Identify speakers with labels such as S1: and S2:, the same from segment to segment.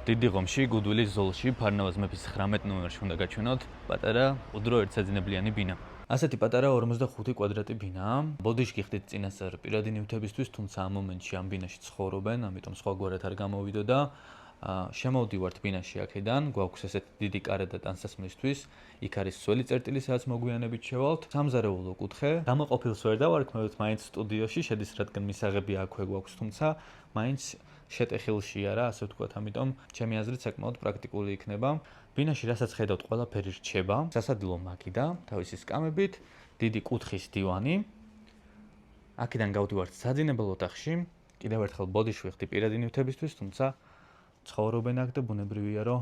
S1: დიდი ღომში, გუდვილის ზოლში, ფარნავაზ მეფის 19 ნომერში უნდა გაჩვენოთ პატარა უდრო ერთსაძინებლიანი ბინა. ასეთი პატარა 45 კვადრატი ბინაა. ბოდიში გიხდით წინასწარ პირადი ნივთებისთვის, თუმცა ამ მომენტში ამ ბინაში ცხოვრობენ, ამიტომ სხვაგვარად არ გამოვიდოდა. შემოვდივართ ბინაში აქედან, გვაქვს ესეთი დიდი კარა და ტანსასმლისთვის. იქ არის სველი წერტილი, სადაც მოგვიანებით შევალთ. სამზარეულო კუთხე. გამოყოფილს ვერ დავარქმევთ, მაინც სტუდიოში შედის, რადგან მისაღები აქვე გვაქვს, თუმცა მაინც შეტეხილში არა, ასე ვთქვათ, ამიტომ ჩემი აზრით საკმაოდ პრაქტიკული იქნება. ბინაში რასაც ხედავთ, ყველაფერი რჩება. სასადილო მაგიდა, თავისი სკამებით, დიდი კუთხის დივანი. აქედან გავდივართ საძინებელ ოთახში. კიდევ ერთხელ ბოდიში ვიხდი პირადი ნივთებისთვის, თუმცა ცხოვრობენ აქ და ბუნებრივია, რომ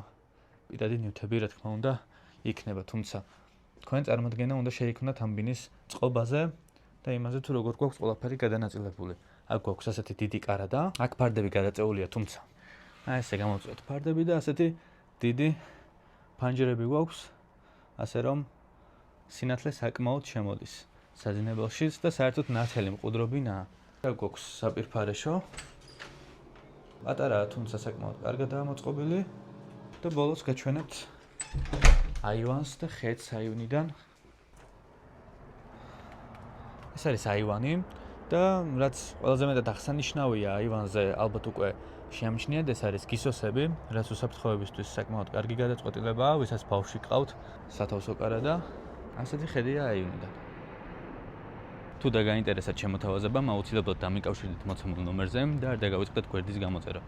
S1: პირადი ნივთები, რა თქმა უნდა, იქნება, თუმცა თქვენ წარმოდგენა უნდა შეიქმნათ ამ ბინის წყობაზე და იმაზე, თუ როგორ გვაქვს ყველაფერი გადანაწილებული. აქ გვაქვს ასეთი დიდი კარა და აქ ფარდები გადაწეულია, თუმცა ესე გამოვწვევთ ფარდები და ასეთი დიდი ფანჯრები გვაქვს, ასე რომ სინათლე საკმაოდ შემოდის საძინებელშიც და საერთოდ ნათელი მყუდრო ბინაა. აქ გვაქვს საპირფარეშო. პატარაა, თუმცა საკმაოდ კარგადაა მოწყობილი და ბოლოს გაჩვენებთ აივანს და ხედს აივნიდან. ეს არის აივანი. და რაც ყველაზე მეტად აღსანიშნავია აივანზე, ალბათ უკვე შეამჩნიათ, ეს არის გისოსები, რაც უსაფრთხოებისთვის საკმაოდ კარგი გადაწყვეტილებაა, ვისაც ბავშვი ყავთ, სათავსო კარა და ასეთი ხედია აივნიდან. თუ დაგაინტერესათ შემოთავაზებამ, აუცილებლად დამიკავშირდით მოცემულ ნომერზე და არ დაგავიწყდეთ გვერდის გამოწერა.